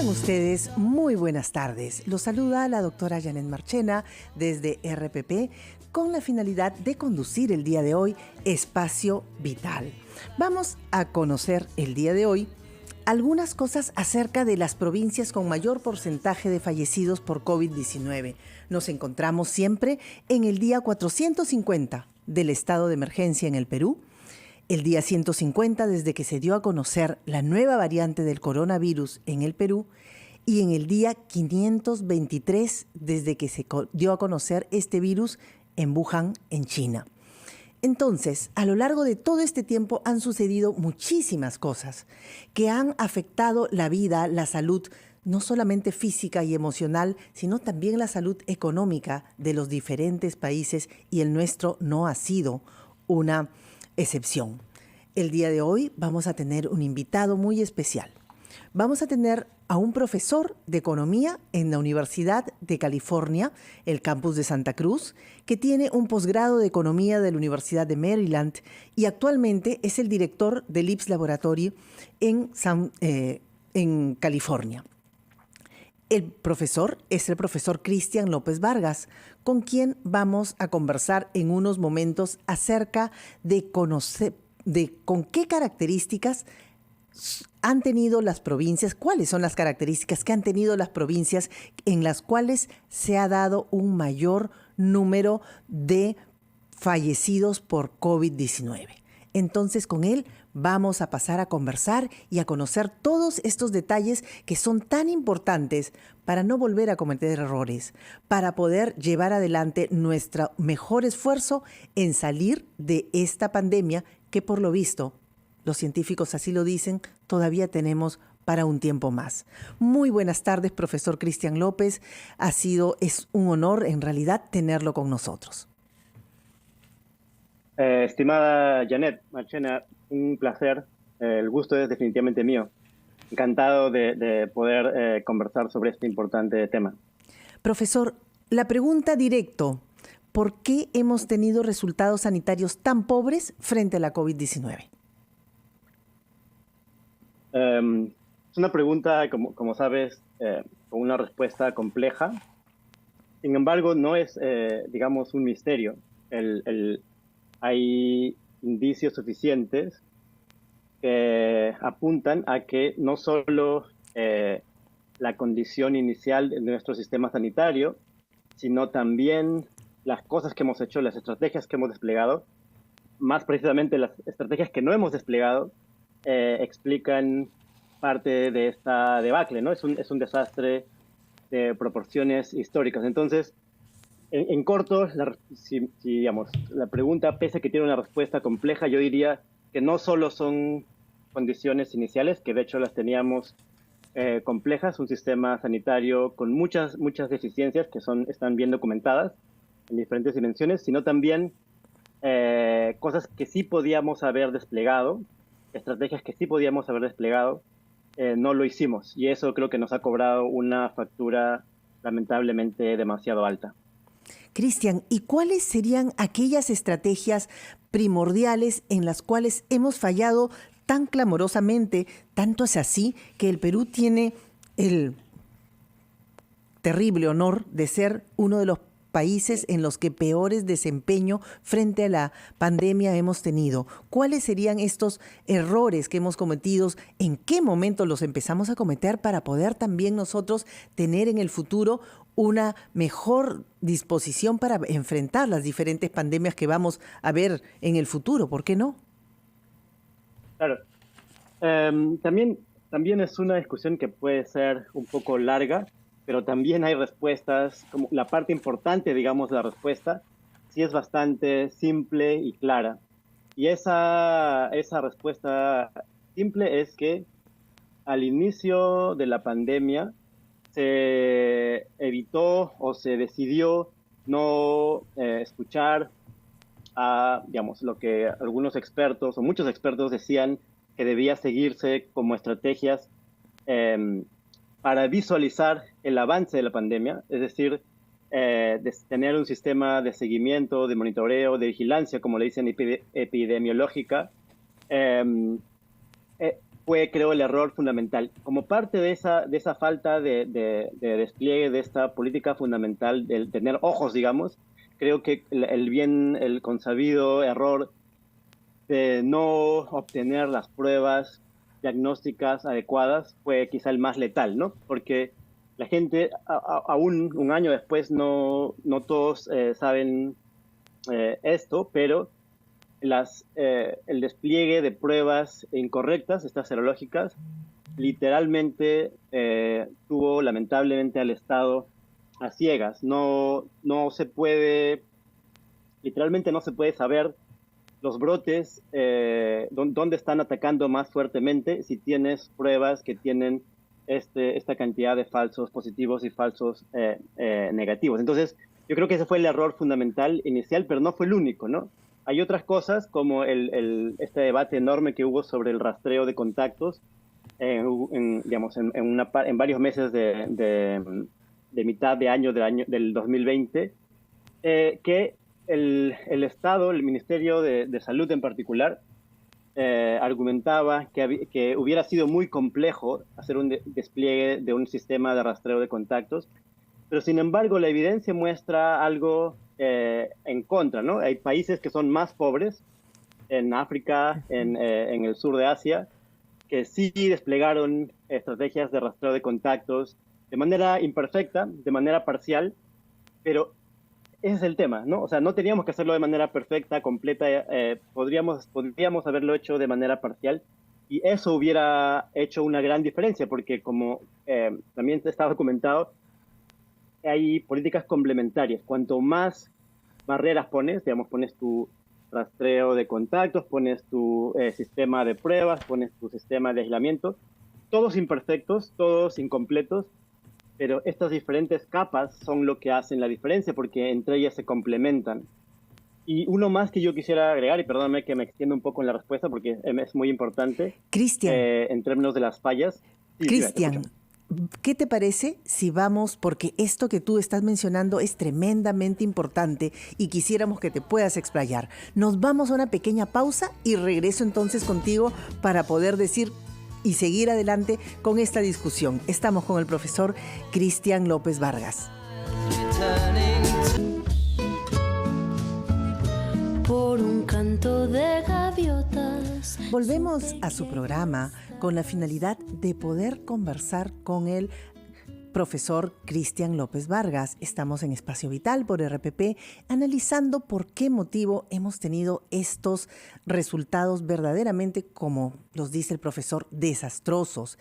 Tengan ustedes muy buenas tardes. Los saluda la doctora Janet Marchena desde RPP con la finalidad de conducir el día de hoy Espacio Vital. Vamos a conocer el día de hoy algunas cosas acerca de las provincias con mayor porcentaje de fallecidos por COVID-19. Nos encontramos siempre en el día 450 del estado de emergencia en el Perú, el día 150 desde que se dio a conocer la nueva variante del coronavirus en el Perú y en el día 523 desde que se dio a conocer este virus en Wuhan, en China. Entonces, a lo largo de todo este tiempo han sucedido muchísimas cosas que han afectado la vida, la salud, no solamente física y emocional, sino también la salud económica de los diferentes países, y el nuestro no ha sido una excepción. El día de hoy vamos a tener un invitado muy especial. Vamos a tener a un profesor de economía en la Universidad de California, el campus de Santa Cruz, que tiene un posgrado de economía de la Universidad de Maryland y actualmente es el director del IPS Laboratory en California. El profesor es el profesor Cristian López Vargas, con quien vamos a conversar en unos momentos acerca de conocer con qué características han tenido las provincias, cuáles son las características que han tenido las provincias en las cuales se ha dado un mayor número de fallecidos por COVID-19. Entonces, con él vamos a pasar a conversar y a conocer todos estos detalles que son tan importantes para no volver a cometer errores, para poder llevar adelante nuestro mejor esfuerzo en salir de esta pandemia que, por lo visto, los científicos así lo dicen, todavía tenemos para un tiempo más. Muy buenas tardes, profesor Cristian López. Es un honor, en realidad, tenerlo con nosotros. Estimada Janet Marchena, un placer. El gusto es definitivamente mío. Encantado de poder conversar sobre este importante tema. Profesor, la pregunta directo, ¿por qué hemos tenido resultados sanitarios tan pobres frente a la COVID-19? Es una pregunta, como sabes, con una respuesta compleja. Sin embargo, no es, digamos, un misterio. Hay indicios suficientes que apuntan a que no solo la condición inicial de nuestro sistema sanitario, sino también las cosas que hemos hecho, las estrategias que hemos desplegado, más precisamente las estrategias que no hemos desplegado, explican parte de esta debacle, ¿no? Es un desastre de proporciones históricas. Entonces, en corto, digamos, la pregunta, pese a que tiene una respuesta compleja, yo diría que no solo son condiciones iniciales, que de hecho las teníamos complejas, un sistema sanitario con muchas deficiencias que están bien documentadas en diferentes dimensiones, sino también cosas que sí podíamos haber desplegado, estrategias que sí podíamos haber desplegado, no lo hicimos. Y eso creo que nos ha cobrado una factura lamentablemente demasiado alta. Cristian, ¿y cuáles serían aquellas estrategias primordiales en las cuales hemos fallado tan clamorosamente? Tanto es así que el Perú tiene el terrible honor de ser uno de los países en los que peores desempeño frente a la pandemia hemos tenido. ¿Cuáles serían estos errores que hemos cometido? ¿En qué momento los empezamos a cometer para poder también nosotros tener en el futuro una mejor disposición para enfrentar las diferentes pandemias que vamos a ver en el futuro? ¿Por qué no? Claro. También es una discusión que puede ser un poco larga, pero también hay respuestas, como la parte importante, digamos, de la respuesta, sí es bastante simple y clara. Y esa respuesta simple es que al inicio de la pandemia se evitó o se decidió no escuchar a, digamos, lo que algunos expertos o muchos expertos decían que debía seguirse como estrategias para visualizar el avance de la pandemia, es decir, de tener un sistema de seguimiento, de monitoreo, de vigilancia, como le dicen, epidemiológica, fue, creo, el error fundamental. Como parte de esa falta de despliegue de esta política fundamental, del tener ojos, digamos, creo que el consabido error de no obtener las pruebas diagnósticas adecuadas fue quizá el más letal, ¿no? Porque la gente, aún un año después, no todos saben esto, pero el despliegue de pruebas incorrectas, estas serológicas, literalmente tuvo lamentablemente al Estado a ciegas. No se puede, literalmente no se puede saber los brotes, dónde están atacando más fuertemente si tienes pruebas que tienen esta cantidad de falsos positivos y falsos negativos. Entonces, yo creo que ese fue el error fundamental inicial, pero no fue el único, ¿no? Hay otras cosas como este debate enorme que hubo sobre el rastreo de contactos digamos, en varios meses de mitad de año del 2020, que el Estado, el Ministerio de Salud en particular, argumentaba que hubiera sido muy complejo hacer un despliegue de un sistema de rastreo de contactos, pero sin embargo la evidencia muestra algo en contra, ¿no? Hay países que son más pobres, en África, en el sur de Asia, que sí desplegaron estrategias de rastreo de contactos de manera imperfecta, de manera parcial, pero ese es el tema, ¿no? O sea, no teníamos que hacerlo de manera perfecta, completa, podríamos haberlo hecho de manera parcial, y eso hubiera hecho una gran diferencia, porque como también estaba documentado, hay políticas complementarias. Cuanto más barreras pones, digamos, pones tu rastreo de contactos, pones tu sistema de pruebas, pones tu sistema de aislamiento, todos imperfectos, todos incompletos, pero estas diferentes capas son lo que hacen la diferencia porque entre ellas se complementan. Y uno más que yo quisiera agregar, y perdóname que me extienda un poco en la respuesta porque es muy importante, Cristian, en términos de las fallas. Sí, Cristian, ¿qué te parece si vamos, porque esto que tú estás mencionando es tremendamente importante y quisiéramos que te puedas explayar? Nos vamos a una pequeña pausa y regreso entonces contigo para poder decir y seguir adelante con esta discusión. Estamos con el profesor Cristian López Vargas. Por un canto de gaviotas. Volvemos a su programa con la finalidad de poder conversar con el profesor Cristian López Vargas. Estamos en Espacio Vital por RPP analizando por qué motivo hemos tenido estos resultados verdaderamente, como los dice el profesor, desastrosos.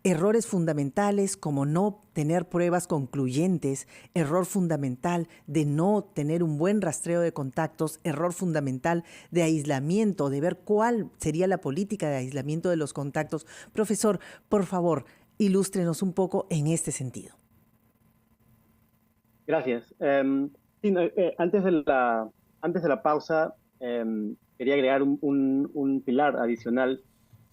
Errores fundamentales como no tener pruebas concluyentes, error fundamental de no tener un buen rastreo de contactos, error fundamental de aislamiento, de ver cuál sería la política de aislamiento de los contactos. Profesor, por favor, ilústrenos un poco en este sentido. Gracias. Sí, antes de la pausa, quería agregar un pilar adicional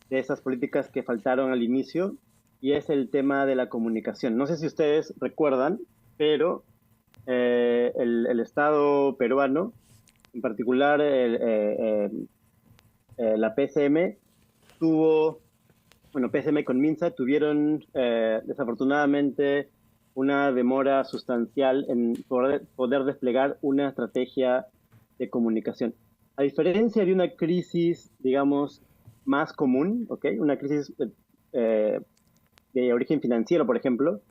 de esas políticas que faltaron al inicio, y es el tema de la comunicación. No sé si ustedes recuerdan, pero el Estado peruano, en particular la PCM, PCM con Minsa tuvieron desafortunadamente una demora sustancial en poder desplegar una estrategia de comunicación. A diferencia de una crisis, digamos, más común, ¿ok? Una crisis de origen financiero, por ejemplo,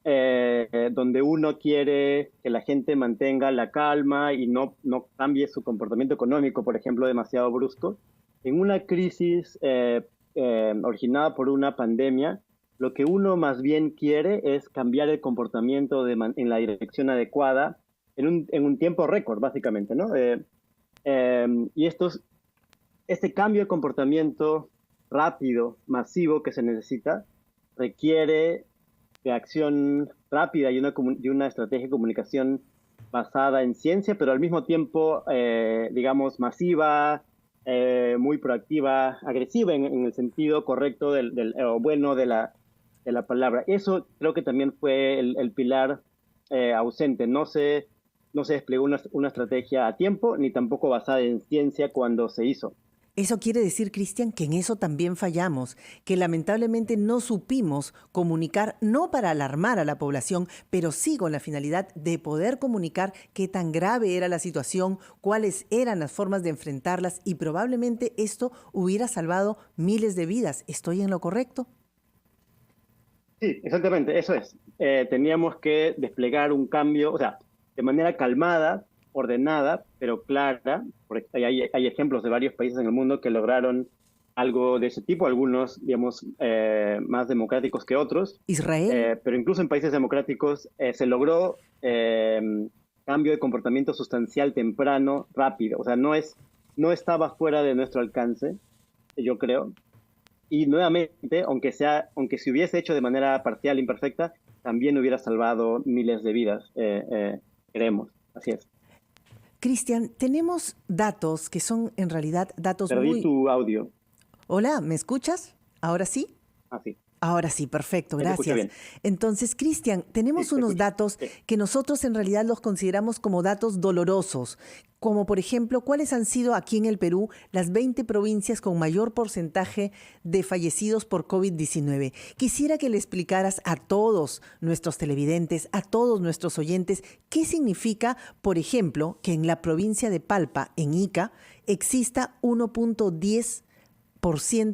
donde uno quiere que la gente mantenga la calma y no cambie su comportamiento económico, por ejemplo, demasiado brusco. En una crisis originada por una pandemia, lo que uno más bien quiere es cambiar el comportamiento en la dirección adecuada en un tiempo récord, básicamente, ¿no? Y este cambio de comportamiento rápido, masivo que se necesita, requiere de acción rápida y una estrategia de comunicación basada en ciencia, pero al mismo tiempo, digamos, masiva, muy proactiva, agresiva en el sentido correcto o bueno de la palabra. Eso creo que también fue el pilar ausente. No se desplegó una estrategia a tiempo, ni tampoco basada en ciencia cuando se hizo. Eso quiere decir, Cristian, que en eso también fallamos, que lamentablemente no supimos comunicar, no para alarmar a la población, pero sí con la finalidad de poder comunicar qué tan grave era la situación, cuáles eran las formas de enfrentarlas y probablemente esto hubiera salvado miles de vidas. ¿Estoy en lo correcto? Sí, exactamente, eso es. Teníamos que desplegar un cambio, o sea, de manera calmada, ordenada, pero clara. Hay ejemplos de varios países en el mundo que lograron algo de ese tipo, algunos, digamos, más democráticos que otros. Israel. Pero incluso en países democráticos se logró cambio de comportamiento sustancial temprano, rápido. O sea, no estaba fuera de nuestro alcance, yo creo. Y nuevamente, aunque se hubiese hecho de manera parcial, imperfecta, también hubiera salvado miles de vidas, creemos. Así es. Cristian, tenemos datos que son en realidad datos Perdí tu audio. Hola, ¿me escuchas? ¿Ahora sí? Ah, sí. Ahora sí, perfecto, Te escucho gracias. bien. Entonces, Cristian, tenemos Sí, te unos escucho. datos Sí. que nosotros en realidad los consideramos como datos dolorosos, como por ejemplo, ¿cuáles han sido aquí en el Perú las 20 provincias con mayor porcentaje de fallecidos por COVID-19? Quisiera que le explicaras a todos nuestros televidentes, a todos nuestros oyentes, qué significa, por ejemplo, que en la provincia de Palpa, en Ica, exista 1.10%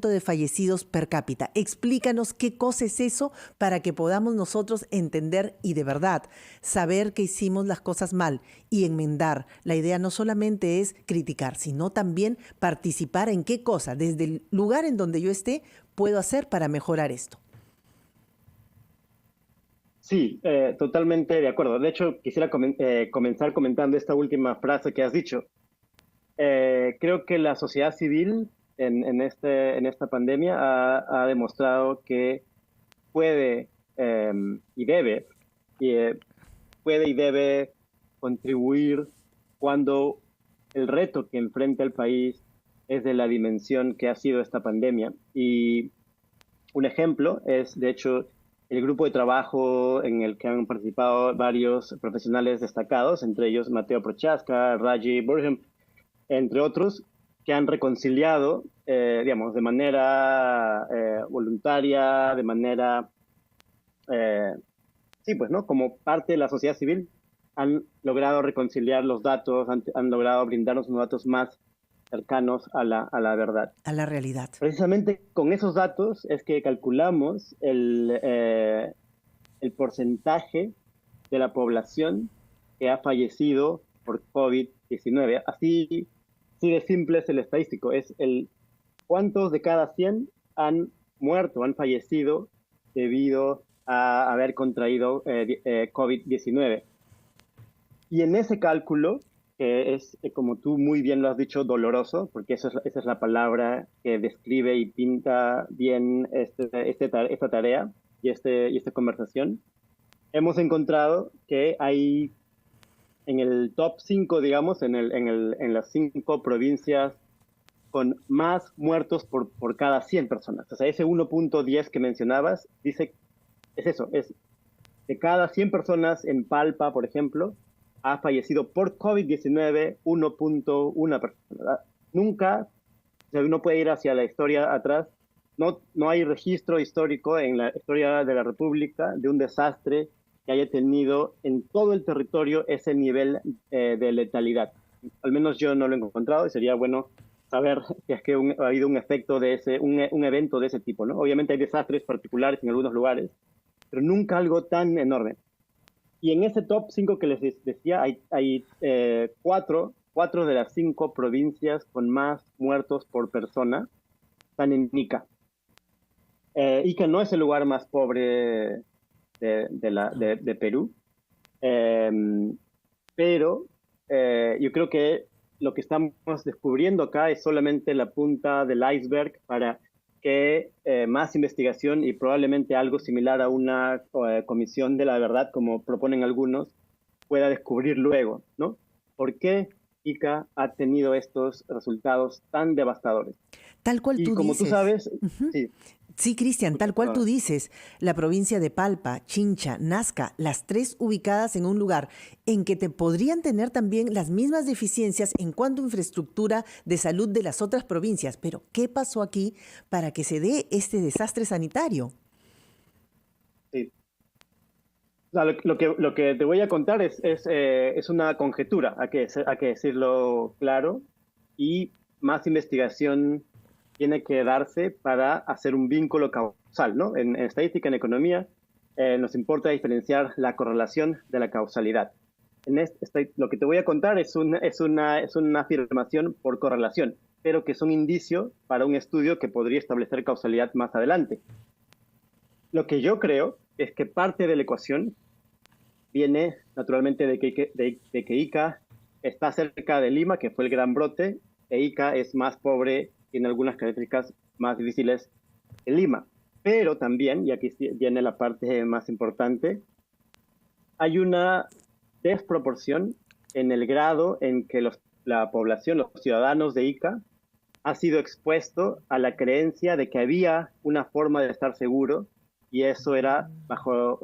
de fallecidos per cápita. Explícanos qué cosa es eso para que podamos nosotros entender y de verdad saber que hicimos las cosas mal y enmendar. La idea no solamente es criticar, sino también participar en qué cosa, desde el lugar en donde yo esté, puedo hacer para mejorar esto. Sí, totalmente de acuerdo. De hecho, quisiera comenzar comentando esta última frase que has dicho. Creo que la sociedad civil en esta pandemia ha demostrado que puede y debe, puede y debe contribuir cuando el reto que enfrenta el país es de la dimensión que ha sido esta pandemia. Y un ejemplo es, de hecho, el grupo de trabajo en el que han participado varios profesionales destacados, entre ellos Mateo Prochaska, Raji Burham, entre otros, que han reconciliado, digamos, de manera voluntaria, de manera, sí, pues, ¿no? Como parte de la sociedad civil, han logrado reconciliar los datos, han logrado brindarnos unos datos más cercanos a la verdad. A la realidad. Precisamente con esos datos es que calculamos el porcentaje de la población que ha fallecido por COVID-19. Así de simple es el estadístico, es cuántos de cada 100 han muerto, han fallecido debido a haber contraído COVID-19. Y en ese cálculo, que es, como tú muy bien lo has dicho, doloroso, porque esa es la palabra que describe y pinta bien esta tarea y esta conversación, hemos encontrado que hay en el top 5, digamos, en las 5 provincias con más muertos por cada 100 personas. O sea, ese 1.10 que mencionabas, dice, es eso, es de cada 100 personas en Palpa, por ejemplo, ha fallecido por COVID-19 1.1 persona. Nunca, o sea, uno puede ir hacia la historia atrás, no hay registro histórico en la historia de la República de un desastre que haya tenido en todo el territorio ese nivel de letalidad. Al menos yo no lo he encontrado y sería bueno saber si es que ha habido un efecto de un evento de ese tipo, ¿no? Obviamente hay desastres particulares en algunos lugares, pero nunca algo tan enorme. Y en ese top 5 que les decía, hay 4 de las 5 provincias con más muertos por persona están en Ica. Ica no es el lugar más pobre de Perú, pero yo creo que lo que estamos descubriendo acá es solamente la punta del iceberg para que más investigación y probablemente algo similar a una comisión de la verdad, como proponen algunos, pueda descubrir luego, ¿no? ¿Por qué Ica ha tenido estos resultados tan devastadores. Tal cual Y tú como tú dices. sabes, Ujú. sí, Sí, Cristian, tal cual perdona. tú dices, la provincia de Palpa, Chincha, Nazca, las tres ubicadas en un lugar en que te podrían tener también las mismas deficiencias en cuanto a infraestructura de salud de las otras provincias. Pero, ¿qué pasó aquí para que se dé este desastre sanitario? Sí. O sea, lo que te voy a contar es una conjetura, hay que decirlo claro, y más investigación tiene que darse para hacer un vínculo causal, ¿no? En estadística, en economía, nos importa diferenciar la correlación de la causalidad. Lo que te voy a contar es una afirmación por correlación, pero que es un indicio para un estudio que podría establecer causalidad más adelante. Lo que yo creo es que parte de la ecuación viene naturalmente de que Ica está cerca de Lima, que fue el gran brote, e Ica es más pobre, tiene algunas características más difíciles que Lima. Pero también, y aquí viene la parte más importante, hay una desproporción en el grado en que la población, los ciudadanos de Ica, ha sido expuesto a la creencia de que había una forma de estar seguro y eso era bajo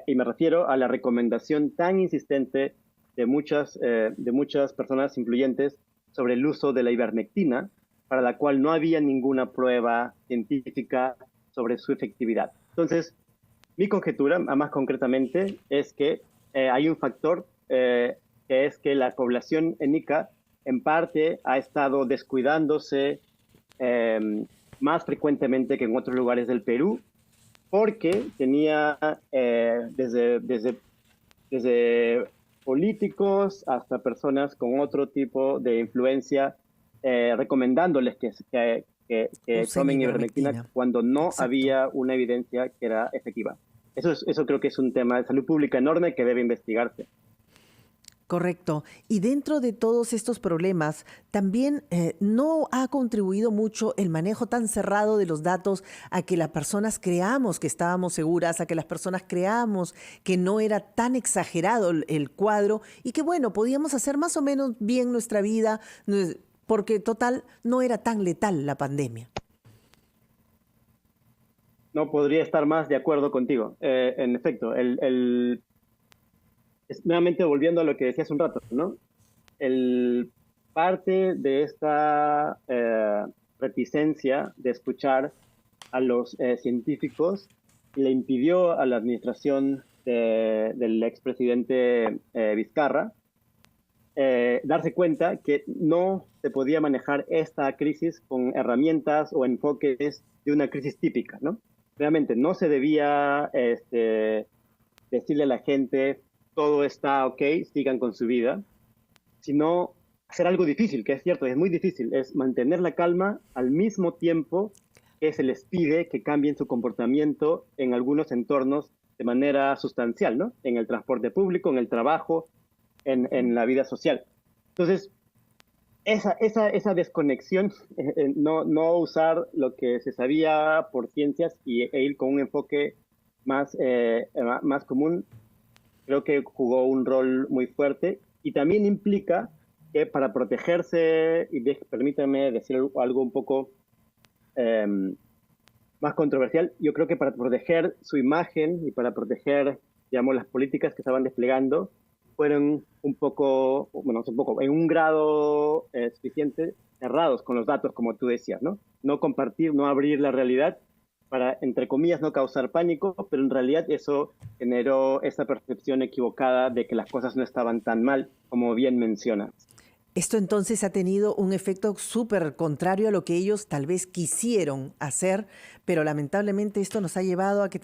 y me refiero a la recomendación tan insistente de muchas personas influyentes sobre el uso de la ivermectina, para la cual no había ninguna prueba científica sobre su efectividad. Entonces, mi conjetura, más concretamente, es que hay un factor que es que la población en Ica, en parte, ha estado descuidándose más frecuentemente que en otros lugares del Perú, porque tenía desde políticos hasta personas con otro tipo de influencia recomendándoles que Usen tomen ivermectina ivermectina. cuando no Exacto. había una evidencia que era efectiva. Eso creo que es un tema de salud pública enorme que debe investigarse. Correcto. Y dentro de todos estos problemas, también no ha contribuido mucho el manejo tan cerrado de los datos a que las personas creamos que estábamos seguras, a que las personas creamos que no era tan exagerado el cuadro y que, bueno, podíamos hacer más o menos bien nuestra vida, porque total no era tan letal la pandemia. No podría estar más de acuerdo contigo. En efecto, nuevamente volviendo a lo que decía hace un rato, ¿no? El parte de esta reticencia de escuchar a los científicos le impidió a la administración del expresidente Vizcarra darse cuenta que no se podía manejar esta crisis con herramientas o enfoques de una crisis típica, ¿no? Realmente no se debía decirle a la gente todo está ok, sigan con su vida, sino hacer algo difícil, que es cierto, es muy difícil, es mantener la calma al mismo tiempo que se les pide que cambien su comportamiento en algunos entornos de manera sustancial, ¿no? En el transporte público, en el trabajo, en la vida social. Entonces, esa desconexión, no usar lo que se sabía por ciencias e ir con un enfoque más común, creo que jugó un rol muy fuerte y también implica que para protegerse, y permítanme decir algo un poco eh, más controversial, yo creo que para proteger su imagen y para proteger, digamos, las políticas que estaban desplegando, fueron un poco, bueno, un poco, en un grado suficiente, cerrados con los datos, como tú decías, ¿no? No compartir, no abrir la realidad para, entre comillas, no causar pánico, pero en realidad eso generó esa percepción equivocada de que las cosas no estaban tan mal, como bien mencionas. Esto entonces ha tenido un efecto súper contrario a lo que ellos tal vez quisieron hacer, pero lamentablemente esto nos ha llevado a que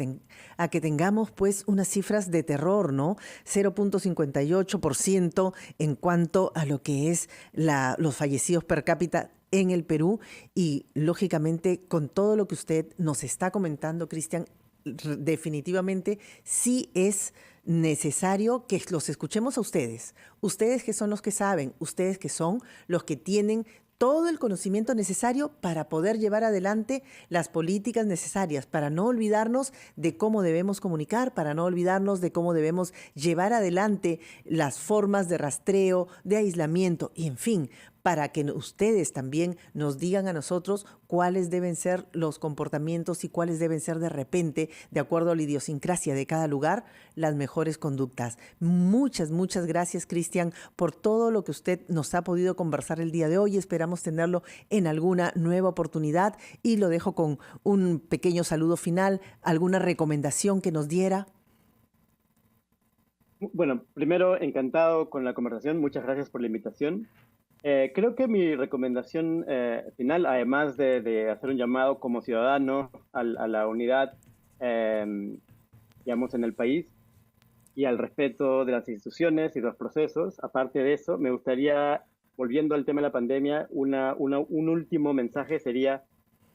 tengamos pues unas cifras de terror, ¿no? 0.58% en cuanto a lo que es los fallecidos per cápita en el Perú y lógicamente con todo lo que usted nos está comentando, Cristian, definitivamente sí es necesario que los escuchemos a ustedes, ustedes que son los que saben, ustedes que son los que tienen todo el conocimiento necesario para poder llevar adelante las políticas necesarias, para no olvidarnos de cómo debemos comunicar, para no olvidarnos de cómo debemos llevar adelante las formas de rastreo, de aislamiento y, en fin, para que ustedes también nos digan a nosotros cuáles deben ser los comportamientos y cuáles deben ser de repente, de acuerdo a la idiosincrasia de cada lugar, las mejores conductas. Muchas gracias, Cristian, por todo lo que usted nos ha podido conversar el día de hoy. Esperamos tenerlo en alguna nueva oportunidad y lo dejo con un pequeño saludo final, alguna recomendación que nos diera. Bueno, primero, encantado con la conversación. Muchas gracias por la invitación. Creo que mi recomendación final, además de hacer un llamado como ciudadano a la unidad, digamos, en el país y al respeto de las instituciones y los procesos, aparte de eso, me gustaría, volviendo al tema de la pandemia, un último mensaje sería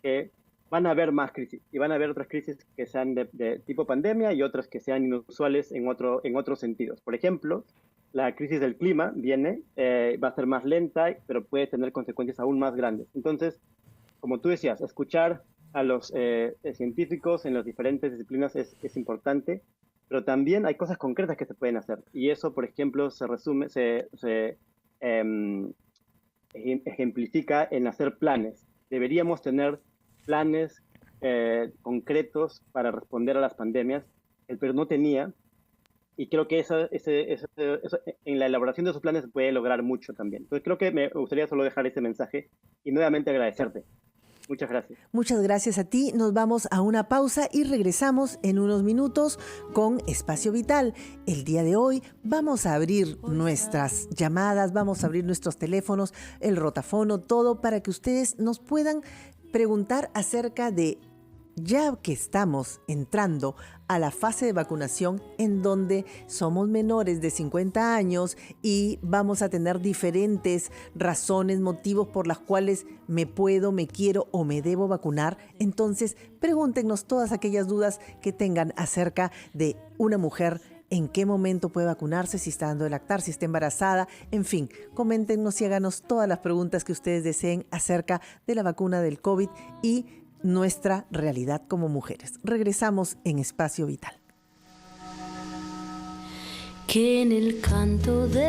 que van a haber más crisis y van a haber otras crisis que sean de tipo pandemia y otras que sean inusuales en otros sentidos. Por ejemplo, la crisis del clima viene, va a ser más lenta, pero puede tener consecuencias aún más grandes. Entonces, como tú decías, escuchar a los científicos en las diferentes disciplinas es importante, pero también hay cosas concretas que se pueden hacer. Y eso, por ejemplo, se ejemplifica en hacer planes. Deberíamos tener planes concretos para responder a las pandemias. El Perú no tenía. Y creo que eso, en la elaboración de esos planes se puede lograr mucho también. Entonces creo que me gustaría solo dejar ese mensaje y nuevamente agradecerte. Muchas gracias. Muchas gracias a ti. Nos vamos a una pausa y regresamos en unos minutos con Espacio Vital. El día de hoy vamos a abrir nuestras llamadas, vamos a abrir nuestros teléfonos, el rotafono, todo para que ustedes nos puedan preguntar acerca de, ya que estamos entrando a la fase de vacunación en donde somos menores de 50 años y vamos a tener diferentes razones, motivos por las cuales me puedo, me quiero o me debo vacunar, entonces pregúntenos todas aquellas dudas que tengan acerca de una mujer, en qué momento puede vacunarse, si está dando de lactar, si está embarazada, en fin, coméntenos y háganos todas las preguntas que ustedes deseen acerca de la vacuna del COVID y nuestra realidad como mujeres. Regresamos en Espacio Vital. Que en el canto de